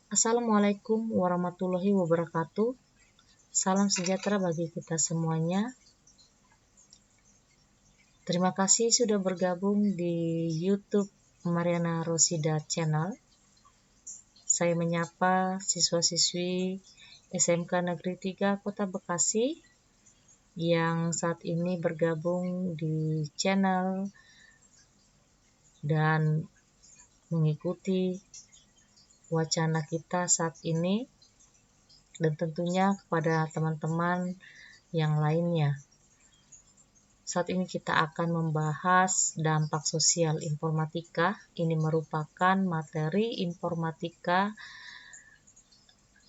Assalamualaikum warahmatullahi wabarakatuh. Salam sejahtera bagi kita semuanya. Terima kasih sudah bergabung di YouTube Mariana Rosida Channel. Saya menyapa siswa-siswi SMK Negeri 3 Kota Bekasi yang saat ini bergabung di channel dan mengikuti wacana kita saat ini, dan tentunya kepada teman-teman yang lainnya. Saat ini kita akan membahas dampak sosial informatika. Ini merupakan materi informatika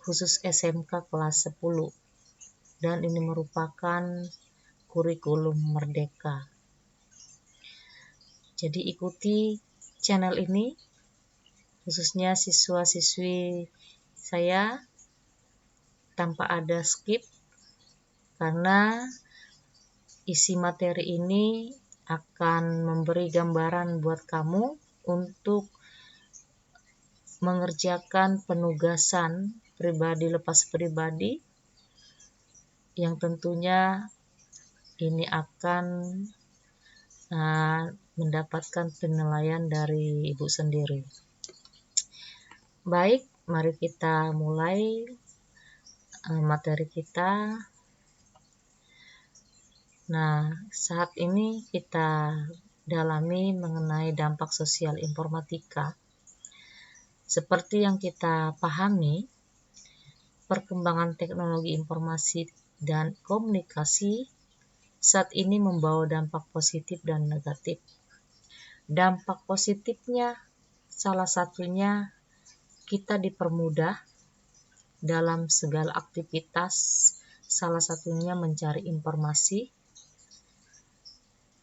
khusus SMK kelas 10 dan ini merupakan kurikulum merdeka. Jadi ikuti channel ini, khususnya siswa-siswi saya, tanpa ada skip, karena isi materi ini akan memberi gambaran buat kamu untuk mengerjakan penugasan pribadi lepas pribadi yang tentunya ini akan mendapatkan penilaian dari ibu sendiri. Baik, mari kita mulai materi kita. Nah, saat ini kita dalami mengenai dampak sosial informatika. Seperti yang kita pahami, perkembangan teknologi informasi dan komunikasi saat ini membawa dampak positif dan negatif. Dampak positifnya salah satunya kita dipermudah dalam segala aktivitas, salah satunya mencari informasi.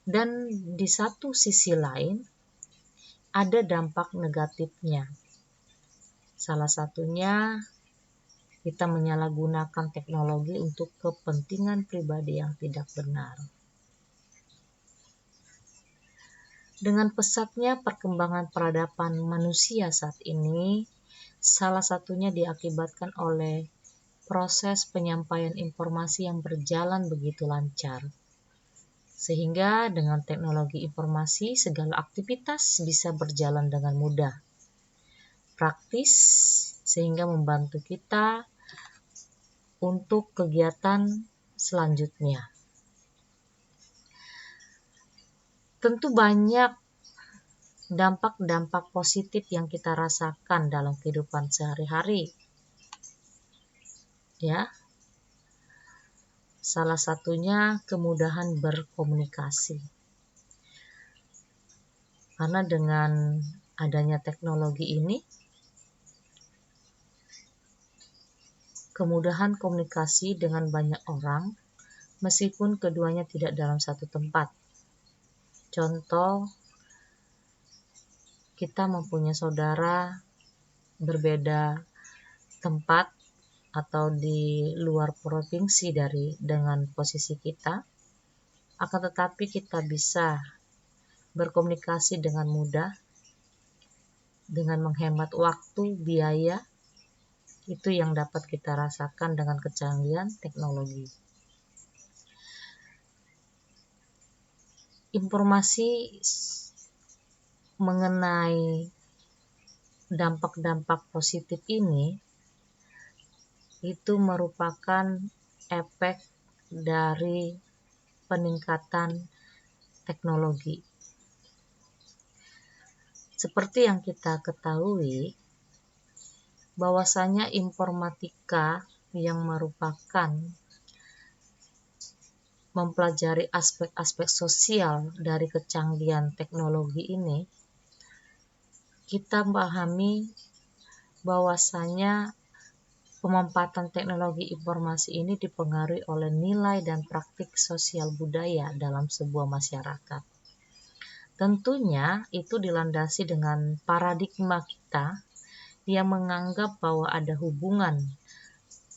Dan di satu sisi lain ada dampak negatifnya. Salah satunya kita menyalahgunakan teknologi untuk kepentingan pribadi yang tidak benar. Dengan pesatnya perkembangan peradaban manusia saat ini, salah satunya diakibatkan oleh proses penyampaian informasi yang berjalan begitu lancar. Sehingga dengan teknologi informasi, segala aktivitas bisa berjalan dengan mudah, praktis, sehingga membantu kita untuk kegiatan selanjutnya. Tentu banyak dampak-dampak positif yang kita rasakan dalam kehidupan sehari-hari. Ya. Salah satunya kemudahan berkomunikasi. Karena dengan adanya teknologi ini, kemudahan komunikasi dengan banyak orang, meskipun keduanya tidak dalam satu tempat. Contoh, kita mempunyai saudara berbeda tempat atau di luar provinsi dengan posisi kita, akan tetapi kita bisa berkomunikasi dengan mudah, dengan menghemat waktu, biaya. Itu yang dapat kita rasakan dengan kecanggihan teknologi. Informasi mengenai dampak-dampak positif ini itu merupakan efek dari peningkatan teknologi. Seperti yang kita ketahui, bahwasanya informatika yang merupakan mempelajari aspek-aspek sosial dari kecanggihan teknologi ini, kita pahami bahwasanya pemanfaatan teknologi informasi ini dipengaruhi oleh nilai dan praktik sosial budaya dalam sebuah masyarakat. Tentunya itu dilandasi dengan paradigma kita yang menganggap bahwa ada hubungan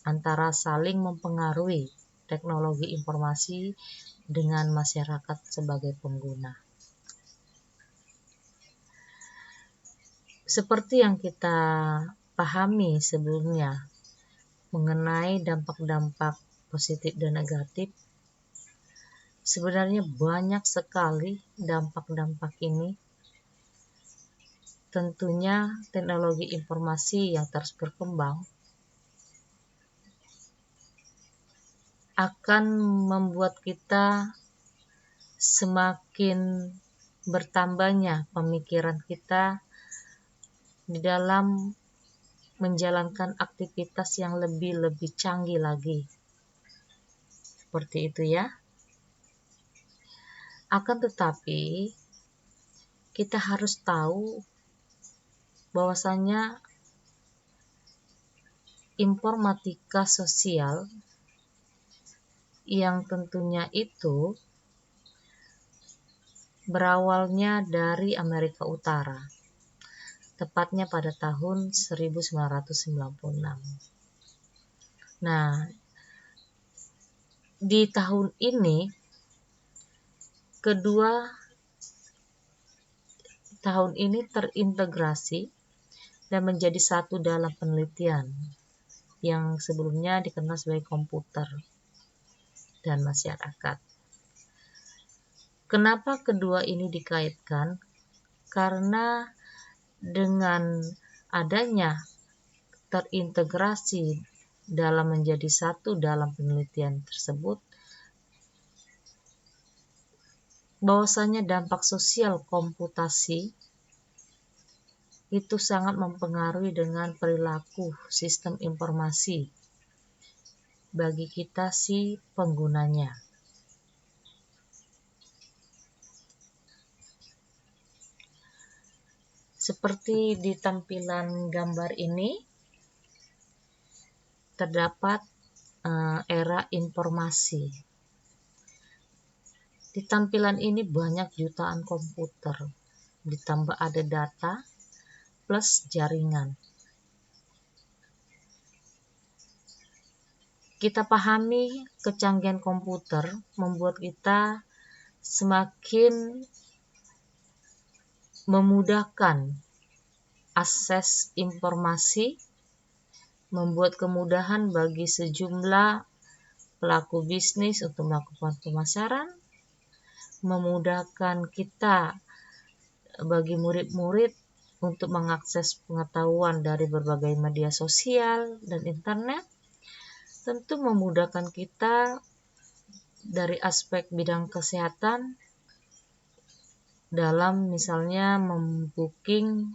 antara saling mempengaruhi teknologi informasi dengan masyarakat sebagai pengguna. Seperti yang kita pahami sebelumnya mengenai dampak-dampak positif dan negatif, sebenarnya banyak sekali dampak-dampak ini. Tentunya teknologi informasi yang terus berkembang akan membuat kita semakin bertambahnya pemikiran kita di dalam menjalankan aktivitas yang lebih canggih lagi. Seperti itu ya. Akan tetapi kita harus tahu bahwasanya informatika sosial yang tentunya itu berawalnya dari Amerika Utara, tepatnya pada tahun 1996. Nah, di tahun ini, kedua tahun ini terintegrasi dan menjadi satu dalam penelitian yang sebelumnya dikenal sebagai komputer dan masyarakat. Kenapa kedua ini dikaitkan? Karena dengan adanya terintegrasi dalam menjadi satu dalam penelitian tersebut, bahwasanya dampak sosial komputasi itu sangat mempengaruhi dengan perilaku sistem informasi bagi kita si penggunanya. Seperti di tampilan gambar ini, terdapat era informasi. Di tampilan ini banyak jutaan komputer, ditambah ada data plus jaringan. Kita pahami kecanggihan komputer membuat kita semakin memudahkan akses informasi, membuat kemudahan bagi sejumlah pelaku bisnis untuk melakukan pemasaran, memudahkan kita bagi murid-murid untuk mengakses pengetahuan dari berbagai media sosial dan internet, tentu memudahkan kita dari aspek bidang kesehatan dalam misalnya membooking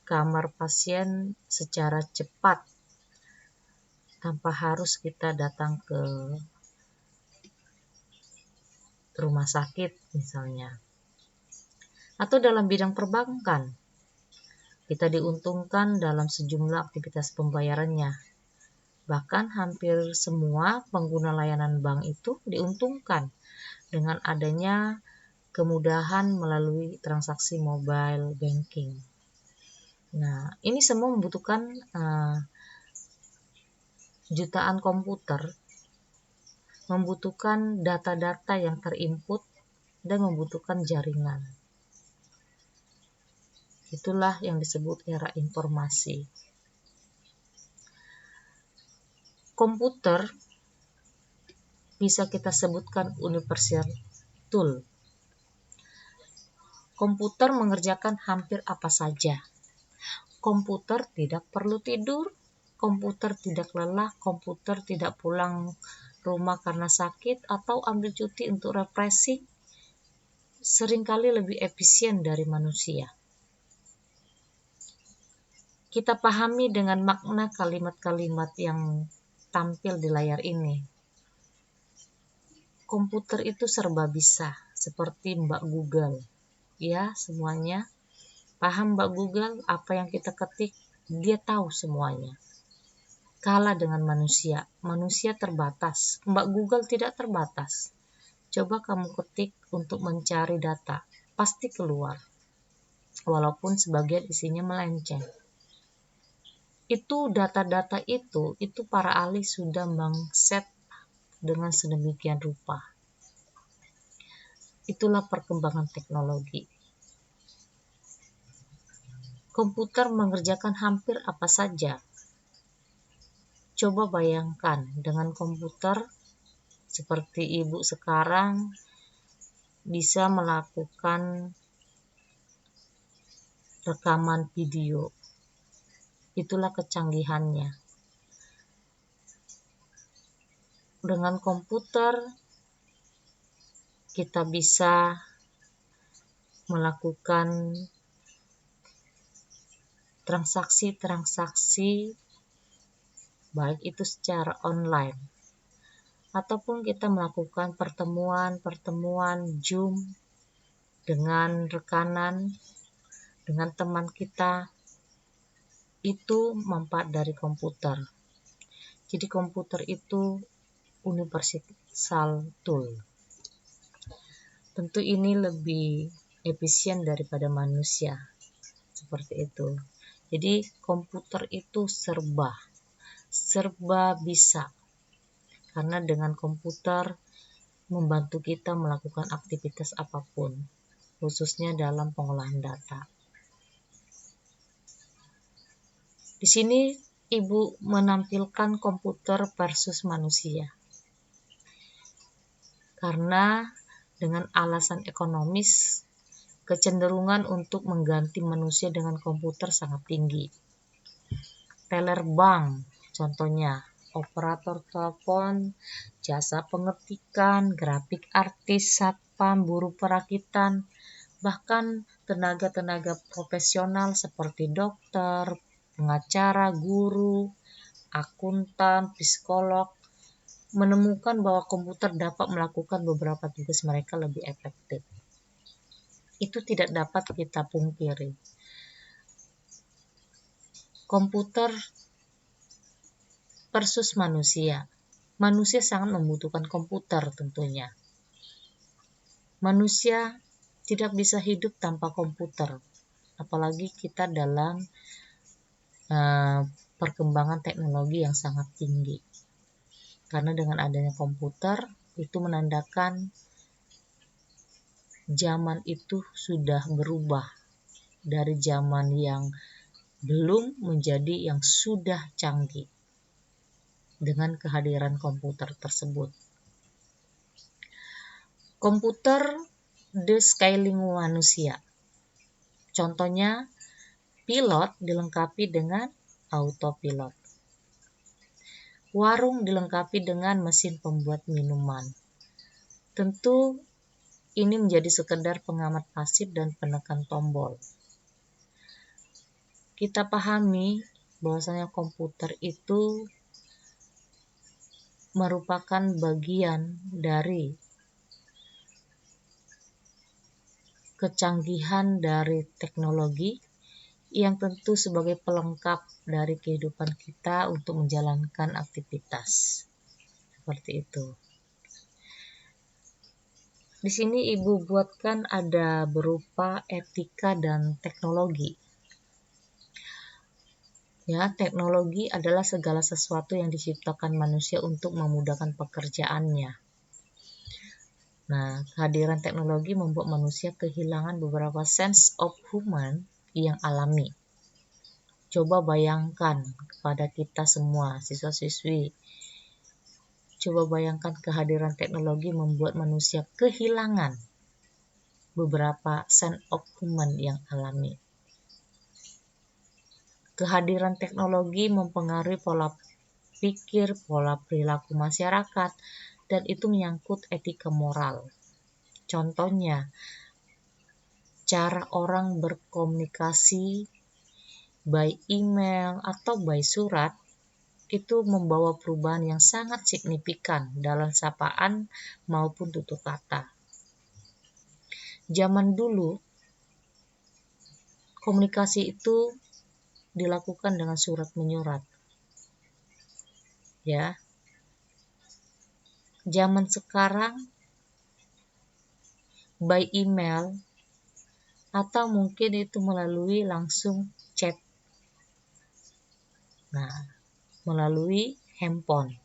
kamar pasien secara cepat tanpa harus kita datang ke rumah sakit misalnya. Atau dalam bidang perbankan, kita diuntungkan dalam sejumlah aktivitas pembayarannya. Bahkan hampir semua pengguna layanan bank itu diuntungkan dengan adanya kemudahan melalui transaksi mobile banking. Nah, ini semua membutuhkan jutaan komputer, membutuhkan data-data yang terinput, dan membutuhkan jaringan. Itulah yang disebut era informasi. Komputer bisa kita sebutkan universal tool. Komputer mengerjakan hampir apa saja. Komputer tidak perlu tidur, komputer tidak lelah, komputer tidak pulang rumah karena sakit atau ambil cuti untuk refreshing, seringkali lebih efisien dari manusia. Kita pahami dengan makna kalimat-kalimat yang tampil di layar ini. Komputer itu serba bisa, seperti Mbak Google. Ya, semuanya. Paham Mbak Google, apa yang kita ketik, dia tahu semuanya. Kalah dengan manusia. Manusia terbatas. Mbak Google tidak terbatas. Coba kamu ketik untuk mencari data. Pasti keluar. Walaupun sebagian isinya melenceng. Itu data-data itu para ahli sudah mengset dengan sedemikian rupa. Itulah perkembangan teknologi. komputer mengerjakan hampir apa saja. Coba bayangkan dengan komputer seperti ibu sekarang bisa melakukan rekaman video. Itulah kecanggihannya. Dengan komputer kita bisa melakukan transaksi-transaksi baik itu secara online ataupun kita melakukan pertemuan Zoom dengan rekanan, dengan teman kita. Itu manfaat dari komputer. Jadi komputer itu universal tool. Tentu ini lebih efisien daripada manusia. Seperti itu. Jadi komputer itu serba bisa. Karena dengan komputer membantu kita melakukan aktivitas apapun, khususnya dalam pengolahan data. Di sini Ibu menampilkan komputer versus manusia. Karena dengan alasan ekonomis, kecenderungan untuk mengganti manusia dengan komputer sangat tinggi. Teller bank, contohnya, operator telepon, jasa pengetikan, grafik artis, satpam, buruh perakitan, bahkan tenaga-tenaga profesional seperti dokter, pengacara, guru, akuntan, psikolog, menemukan bahwa komputer dapat melakukan beberapa tugas mereka lebih efektif. Itu tidak dapat kita pungkiri. Komputer versus manusia. Manusia sangat membutuhkan komputer tentunya. Manusia tidak bisa hidup tanpa komputer. Apalagi kita dalam perkembangan teknologi yang sangat tinggi. Karena dengan adanya komputer itu menandakan zaman itu sudah berubah dari zaman yang belum menjadi yang sudah canggih dengan kehadiran komputer tersebut. Komputer de-scaling manusia. Contohnya, pilot dilengkapi dengan autopilot. Warung dilengkapi dengan mesin pembuat minuman. Tentu ini menjadi sekedar pengamat pasif dan penekan tombol. Kita pahami bahwasanya komputer itu merupakan bagian dari kecanggihan dari teknologi yang tentu sebagai pelengkap dari kehidupan kita untuk menjalankan aktivitas. Seperti itu. Di sini Ibu buatkan ada berupa etika dan teknologi. Ya, teknologi adalah segala sesuatu yang diciptakan manusia untuk memudahkan pekerjaannya. Nah, kehadiran teknologi membuat manusia kehilangan beberapa sense of human yang alami. Coba bayangkan kepada kita semua, siswa-siswi. Coba bayangkan kehadiran teknologi membuat manusia kehilangan beberapa sense of human yang alami. Kehadiran teknologi mempengaruhi pola pikir, pola perilaku masyarakat, dan itu menyangkut etika moral. Contohnya, cara orang berkomunikasi by email atau by surat itu membawa perubahan yang sangat signifikan dalam sapaan maupun tutur kata. Zaman dulu, komunikasi itu dilakukan dengan surat menyurat. Ya. Zaman sekarang by email atau mungkin itu melalui langsung chat. Nah, melalui handphone.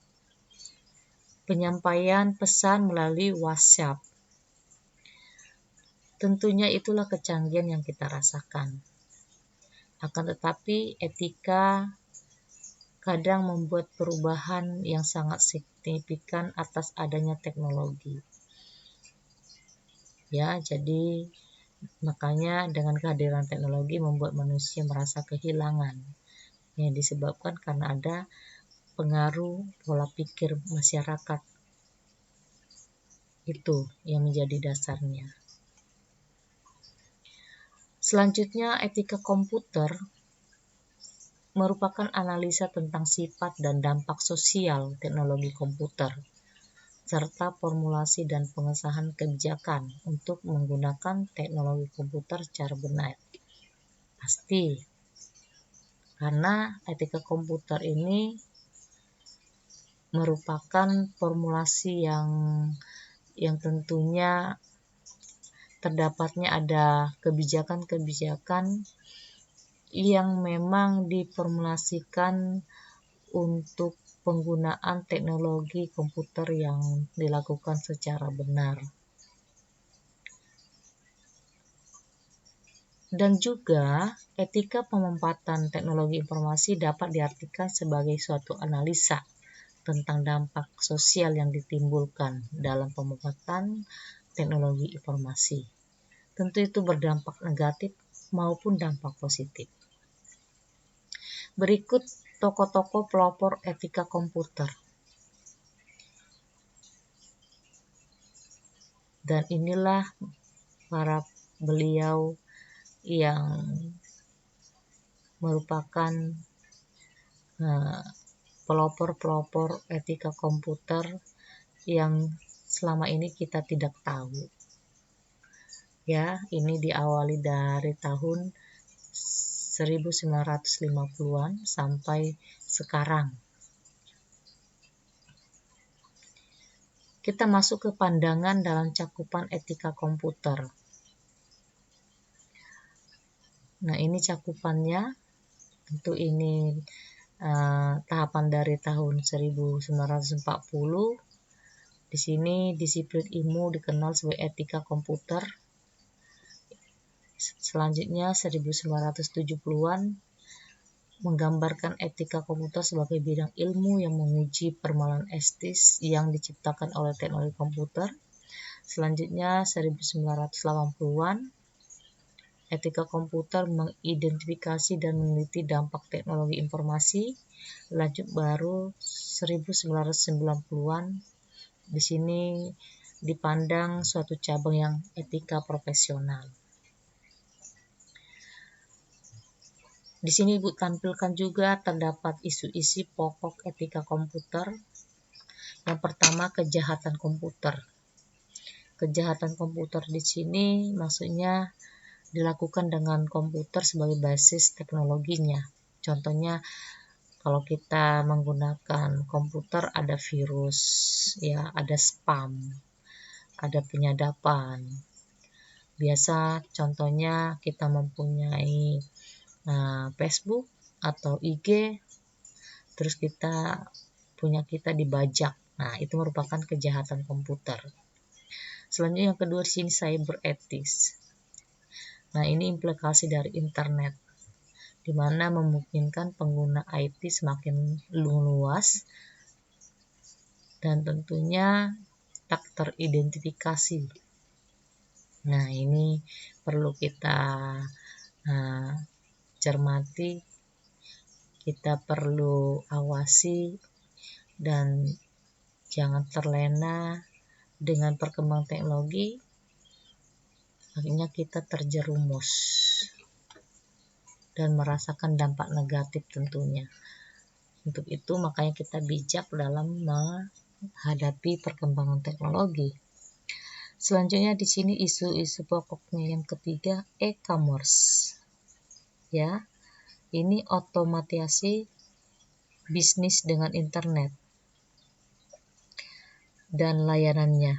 Penyampaian pesan melalui WhatsApp. Tentunya itulah kecanggihan yang kita rasakan. Akan tetapi etika kadang membuat perubahan yang sangat signifikan atas adanya teknologi. Ya, jadi makanya dengan kehadiran teknologi membuat manusia merasa kehilangan, yang disebabkan karena ada pengaruh pola pikir masyarakat. Itu yang menjadi dasarnya. Selanjutnya, etika komputer merupakan analisa tentang sifat dan dampak sosial teknologi komputer, serta formulasi dan pengesahan kebijakan untuk menggunakan teknologi komputer secara benar. Pasti, karena etika komputer ini merupakan formulasi yang tentunya terdapatnya ada kebijakan-kebijakan yang memang diformulasikan untuk penggunaan teknologi komputer yang dilakukan secara benar. Dan juga etika pemanfaatan teknologi informasi dapat diartikan sebagai suatu analisa tentang dampak sosial yang ditimbulkan dalam pemanfaatan teknologi informasi. Tentu itu berdampak negatif maupun dampak positif. Berikut tokoh-tokoh pelopor etika komputer. Dan inilah para beliau yang merupakan pelopor-pelopor etika komputer yang selama ini kita tidak tahu. Ya, ini diawali dari tahun 1950-an sampai sekarang. Kita masuk ke pandangan dalam cakupan etika komputer. Nah, ini cakupannya. Tentu ini tahapan dari tahun 1940. Di sini disiplin ilmu dikenal sebagai etika komputer. Selanjutnya 1970-an menggambarkan etika komputer sebagai bidang ilmu yang menguji permasalahan etis yang diciptakan oleh teknologi komputer. Selanjutnya 1980-an etika komputer mengidentifikasi dan meneliti dampak teknologi informasi. Lanjut baru 1990-an di sini dipandang suatu cabang yang etika profesional. Di sini Ibu tampilkan juga terdapat isu-isu pokok etika komputer. Yang pertama, kejahatan komputer. Kejahatan komputer di sini maksudnya dilakukan dengan komputer sebagai basis teknologinya. Contohnya kalau kita menggunakan komputer ada virus, ya, ada spam, ada penyadapan. Biasa contohnya kita mempunyai Facebook atau IG, terus kita dibajak. Nah, itu merupakan kejahatan komputer. Selanjutnya yang kedua di sini cyber ethics. Nah, ini implikasi dari internet, di mana memungkinkan pengguna IT semakin luas dan tentunya tak teridentifikasi. Nah, ini perlu kita cermati, kita perlu awasi dan jangan terlena dengan perkembangan teknologi, akhirnya kita terjerumus dan merasakan dampak negatif tentunya. Untuk itu makanya kita bijak dalam menghadapi perkembangan teknologi. Selanjutnya di sini isu-isu pokoknya yang ketiga, e-commerce. Ya, ini otomatisasi bisnis dengan internet dan layanannya.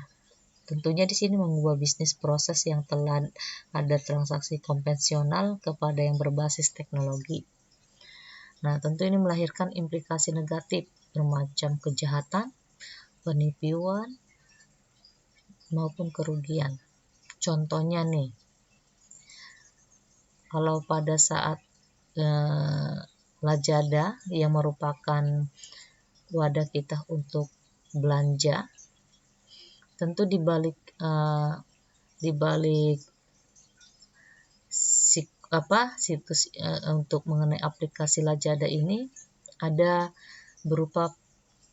Tentunya di sini mengubah bisnis proses yang telah ada transaksi konvensional kepada yang berbasis teknologi. Nah, tentu ini melahirkan implikasi negatif bermacam kejahatan, penipuan, maupun kerugian. Contohnya nih, kalau pada saat Lazada yang merupakan wadah kita untuk belanja. Tentu di balik situs untuk mengenai aplikasi Lazada ini ada berupa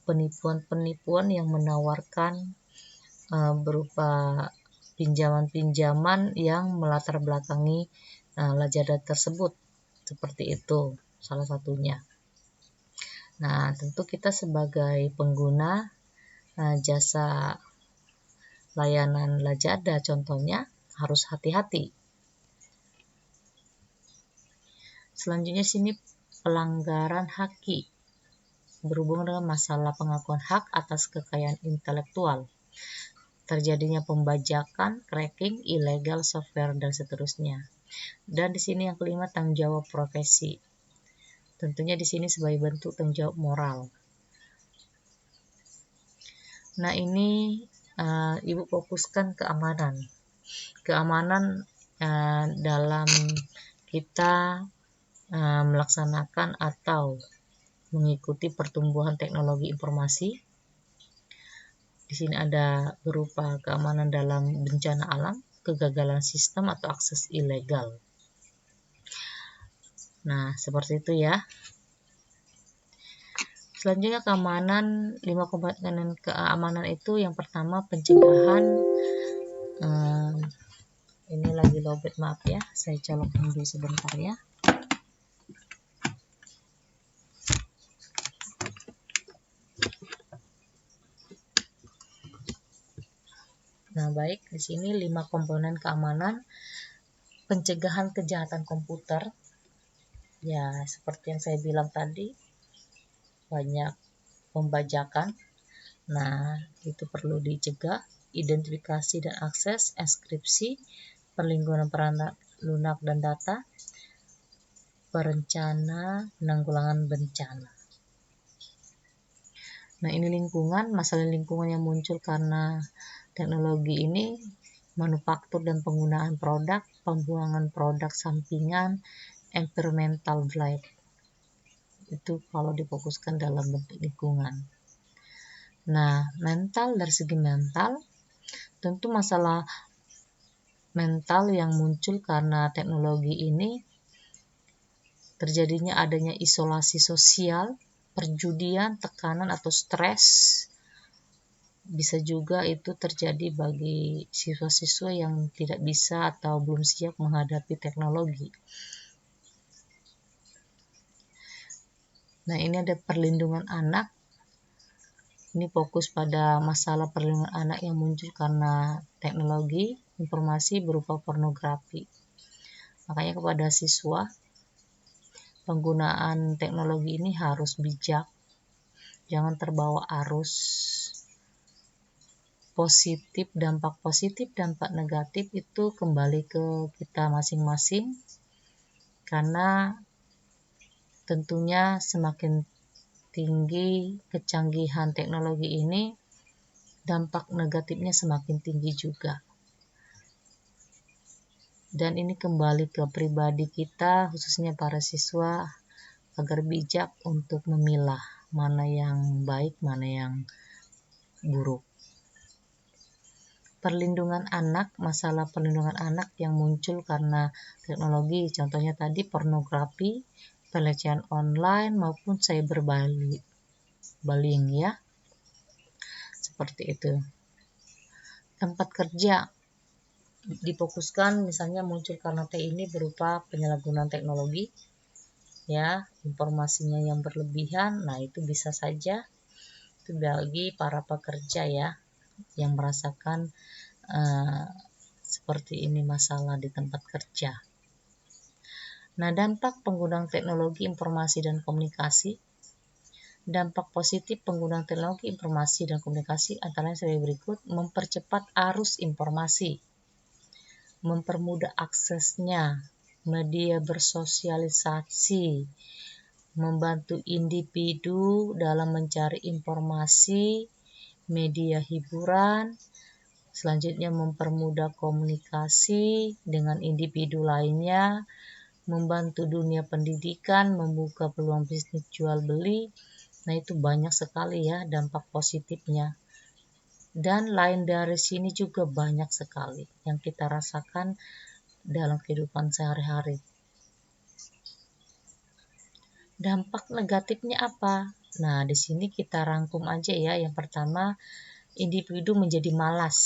penipuan-penipuan yang menawarkan berupa pinjaman-pinjaman yang melatar belakangi Lazada tersebut, seperti itu salah satunya. Nah, tentu kita sebagai pengguna jasa layanan Lazada contohnya harus hati-hati. Selanjutnya sini pelanggaran haki berhubungan dengan masalah pengakuan hak atas kekayaan intelektual. Terjadinya pembajakan, cracking, ilegal software dan seterusnya. Dan di sini yang kelima tanggung jawab profesi. Tentunya di sini sebagai bentuk tanggung jawab moral. Nah, ini Ibu fokuskan keamanan. Keamanan dalam kita melaksanakan atau mengikuti pertumbuhan teknologi informasi. Di sini ada berupa keamanan dalam bencana alam, kegagalan sistem atau akses ilegal. Nah, seperti itu ya. Selanjutnya keamanan, 5 komponen keamanan itu yang pertama pencegahan. Ini lagi lowbat, maaf ya, saya colokkan dulu sebentar ya. Nah, baik, di sini 5 komponen keamanan. Pencegahan kejahatan komputer. Ya, seperti yang saya bilang tadi, banyak pembajakan. Nah, itu perlu dicegah. Identifikasi dan akses, enkripsi, perlindungan perangkat lunak dan data, perencana penanggulangan bencana. Nah, ini lingkungan, masalah lingkungan yang muncul karena teknologi ini, manufaktur dan penggunaan produk, pembuangan produk sampingan, environmental blight. Itu kalau difokuskan dalam bentuk lingkungan. Nah, mental, dari segi mental, tentu masalah mental yang muncul karena teknologi ini terjadinya adanya isolasi sosial, perjudian, tekanan atau stres. Bisa juga itu terjadi bagi siswa-siswa yang tidak bisa atau belum siap menghadapi teknologi. Nah, ini ada perlindungan anak. Ini fokus pada masalah perlindungan anak yang muncul karena teknologi informasi berupa pornografi. Makanya kepada siswa, penggunaan teknologi ini harus bijak, jangan terbawa arus. Dampak positif, dampak negatif itu kembali ke kita masing-masing, karena tentunya semakin tinggi kecanggihan teknologi ini, dampak negatifnya semakin tinggi juga. Dan ini kembali ke pribadi kita, khususnya para siswa, agar bijak untuk memilah mana yang baik, mana yang buruk. Perlindungan anak, masalah perlindungan anak yang muncul karena teknologi, contohnya tadi pornografi, pelecehan online maupun cyberbullying ya. Seperti itu. Tempat kerja difokuskan misalnya muncul karena ini berupa penyalahgunaan teknologi ya, informasinya yang berlebihan. Nah, itu bisa saja itu bagi para pekerja ya yang merasakan seperti ini masalah di tempat kerja. Nah, dampak penggunaan teknologi informasi dan komunikasi. Dampak positif penggunaan teknologi informasi dan komunikasi antara lain sebagai berikut: mempercepat arus informasi, mempermudah aksesnya, media bersosialisasi, membantu individu dalam mencari informasi, media hiburan, selanjutnya mempermudah komunikasi dengan individu lainnya, membantu dunia pendidikan, membuka peluang bisnis jual beli. Nah, itu banyak sekali ya dampak positifnya. Dan lain dari sini juga banyak sekali yang kita rasakan dalam kehidupan sehari-hari. Dampak negatifnya apa? Nah, di sini kita rangkum aja ya. Yang pertama, individu menjadi malas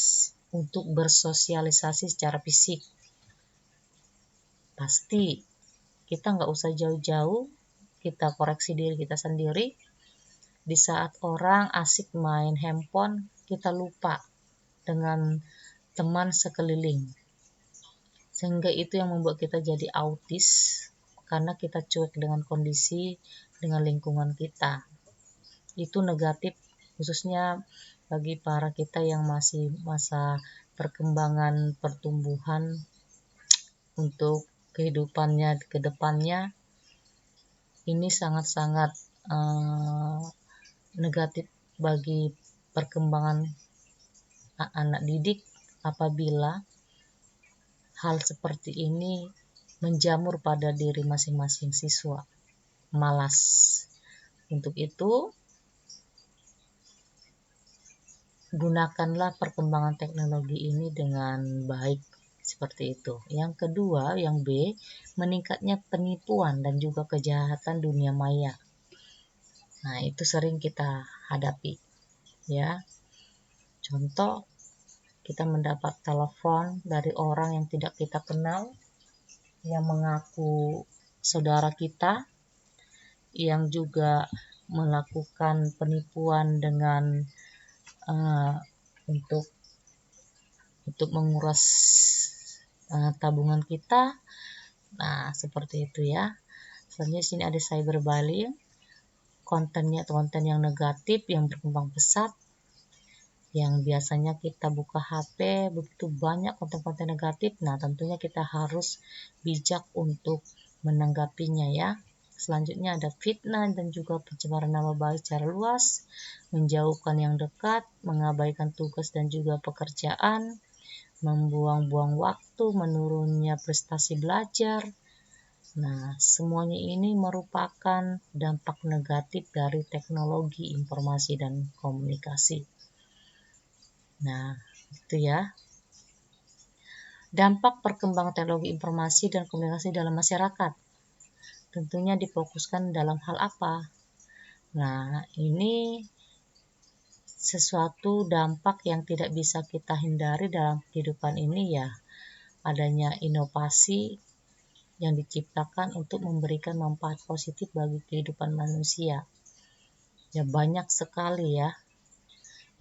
untuk bersosialisasi secara fisik. Pasti kita nggak usah jauh-jauh, kita koreksi diri kita sendiri. Di saat orang asik main handphone, kita lupa dengan teman sekeliling. Sehingga itu yang membuat kita jadi autis, karena kita cuek dengan kondisi, dengan lingkungan kita. Itu negatif, khususnya bagi para kita yang masih masa perkembangan pertumbuhan untuk kehidupannya ke depannya. Ini sangat-sangat negatif bagi perkembangan anak didik apabila hal seperti ini menjamur pada diri masing-masing siswa. Malas. Untuk itu, gunakanlah perkembangan teknologi ini dengan baik. Seperti itu. Yang kedua, yang B, meningkatnya penipuan dan juga kejahatan dunia maya. Nah, itu sering kita hadapi. Ya. Contoh, kita mendapat telepon dari orang yang tidak kita kenal, yang mengaku saudara kita, yang juga melakukan penipuan dengan untuk menguras tabungan kita. Nah, seperti itu ya. Selanjutnya sini ada cyberbullying, konten yang negatif yang berkembang pesat, yang biasanya kita buka HP begitu banyak konten-konten negatif. Nah, tentunya kita harus bijak untuk menanggapinya ya. Selanjutnya ada fitnah dan juga pencemaran nama baik secara luas, menjauhkan yang dekat, mengabaikan tugas dan juga pekerjaan, membuang-buang waktu, menurunnya prestasi belajar. Nah, semuanya ini merupakan dampak negatif dari teknologi informasi dan komunikasi. Nah, itu ya. Dampak perkembangan teknologi informasi dan komunikasi dalam masyarakat. Tentunya difokuskan dalam hal apa? Nah, ini sesuatu dampak yang tidak bisa kita hindari dalam kehidupan ini ya. Adanya inovasi yang diciptakan untuk memberikan manfaat positif bagi kehidupan manusia. Ya, banyak sekali ya.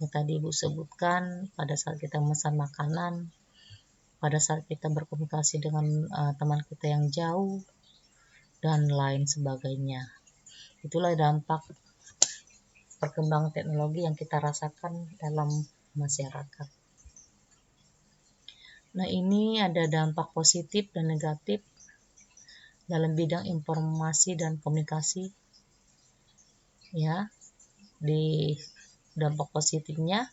Yang tadi Ibu sebutkan, pada saat kita memesan makanan, pada saat kita berkomunikasi dengan teman kita yang jauh, dan lain sebagainya. Itulah dampak perkembangan teknologi yang kita rasakan dalam masyarakat. Nah, ini ada dampak positif dan negatif dalam bidang informasi dan komunikasi. Ya, di dampak positifnya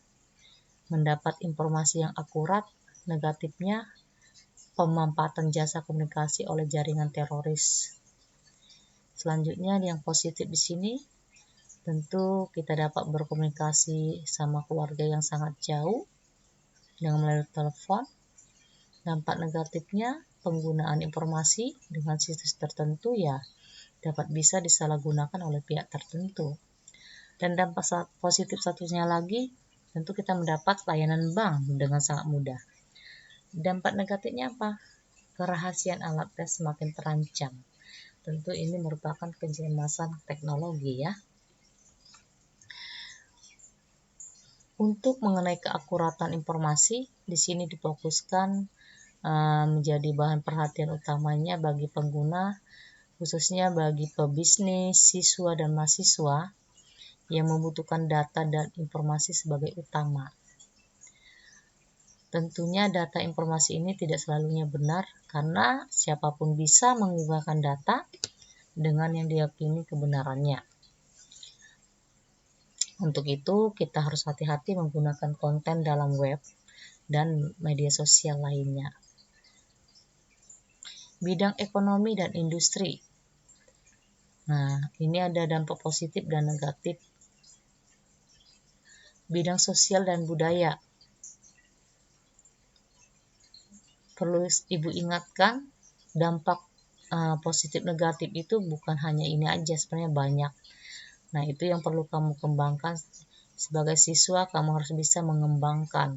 mendapat informasi yang akurat, negatifnya pemanfaatan jasa komunikasi oleh jaringan teroris. Selanjutnya yang positif di sini tentu kita dapat berkomunikasi sama keluarga yang sangat jauh dengan melalui telepon. Dampak negatifnya penggunaan informasi dengan situs tertentu ya dapat bisa disalahgunakan oleh pihak tertentu. Dan dampak positif satunya lagi, tentu kita mendapat layanan bank dengan sangat mudah. Dampak negatifnya apa? Kerahasiaan alat tes semakin terancam. Tentu ini merupakan kejemasan teknologi ya. Untuk mengenai keakuratan informasi, di sini difokuskan menjadi bahan perhatian utamanya bagi pengguna, khususnya bagi pebisnis, siswa dan mahasiswa yang membutuhkan data dan informasi sebagai utama. Tentunya data informasi ini tidak selalunya benar karena siapapun bisa menggunakan data dengan yang diyakini kebenarannya. Untuk itu kita harus hati-hati menggunakan konten dalam web dan media sosial lainnya. Bidang ekonomi dan industri. Nah, ini ada dampak positif dan negatif. Bidang sosial dan budaya. Perlu Ibu ingatkan, dampak positif negatif itu bukan hanya ini aja, sebenarnya banyak. Nah, itu yang perlu kamu kembangkan. Sebagai siswa, kamu harus bisa mengembangkan.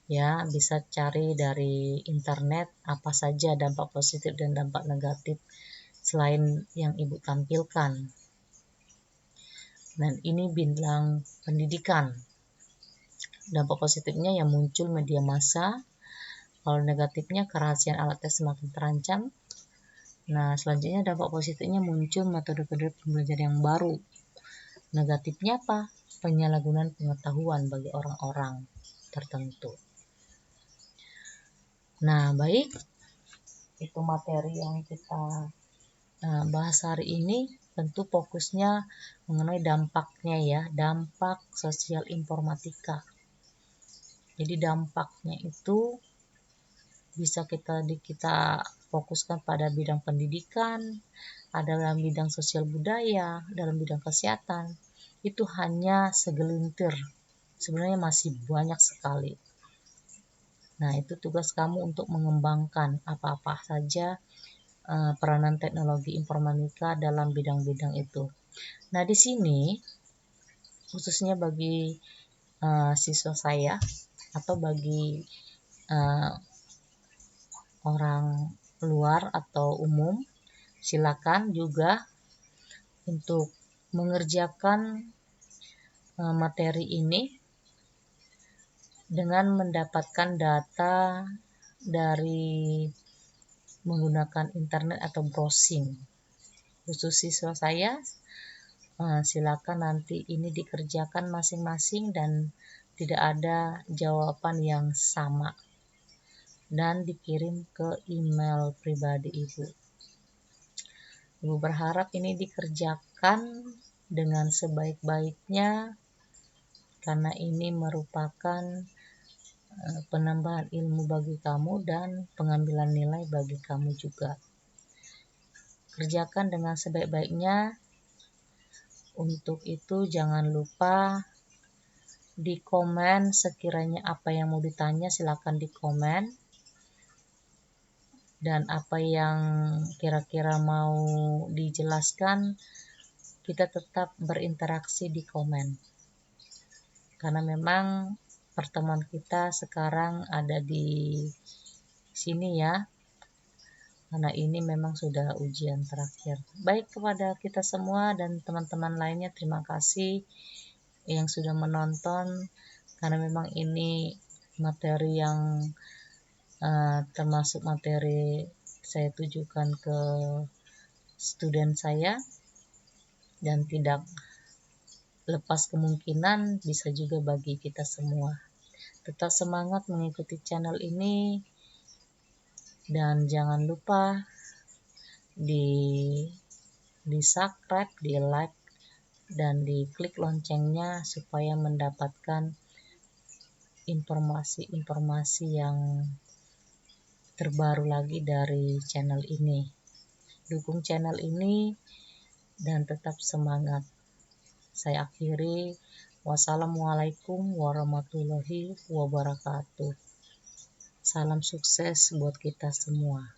Ya, bisa cari dari internet apa saja dampak positif dan dampak negatif selain yang Ibu tampilkan. Dan ini bidang pendidikan. Dampak positifnya yang muncul media massa. Kalau negatifnya kerahasiaan alat tes semakin terancam. Nah, selanjutnya dampak positifnya muncul metode-metode pembelajaran yang baru. Negatifnya apa? Penyalahgunaan pengetahuan bagi orang-orang tertentu. Nah, baik. Itu materi yang kita bahas hari ini. Tentu fokusnya mengenai dampaknya ya, dampak sosial informatika. Jadi dampaknya itu bisa kita fokuskan pada bidang pendidikan, ada dalam bidang sosial budaya, dalam bidang kesehatan. Itu hanya segelintir. Sebenarnya masih banyak sekali. Nah, itu tugas kamu untuk mengembangkan apa-apa saja peranan teknologi informatika dalam bidang-bidang itu. Nah, di sini khususnya bagi siswa saya atau bagi orang luar atau umum, silakan juga untuk mengerjakan materi ini dengan mendapatkan data dari menggunakan internet atau browsing. Khusus siswa saya, silakan nanti ini dikerjakan masing-masing dan tidak ada jawaban yang sama dan dikirim ke email pribadi Ibu. Ibu berharap ini dikerjakan dengan sebaik-baiknya karena ini merupakan penambahan ilmu bagi kamu dan pengambilan nilai bagi kamu juga. Kerjakan dengan sebaik-baiknya. Untuk itu jangan lupa di komen sekiranya apa yang mau ditanya, silakan di komen. Dan apa yang kira-kira mau dijelaskan, kita tetap berinteraksi di komen. Karena memang pertemuan kita sekarang ada di sini ya, karena ini memang sudah ujian terakhir. Baik, kepada kita semua dan teman-teman lainnya, terima kasih yang sudah menonton, karena memang ini materi yang termasuk materi saya tujukan ke student saya, dan tidak lepas kemungkinan bisa juga bagi kita semua. Tetap semangat mengikuti channel ini dan jangan lupa di subscribe, di like, dan di klik loncengnya supaya mendapatkan informasi-informasi yang terbaru lagi dari channel ini. Dukung channel ini dan tetap semangat. Saya akhiri. Wassalamualaikum warahmatullahi wabarakatuh. Salam sukses buat kita semua.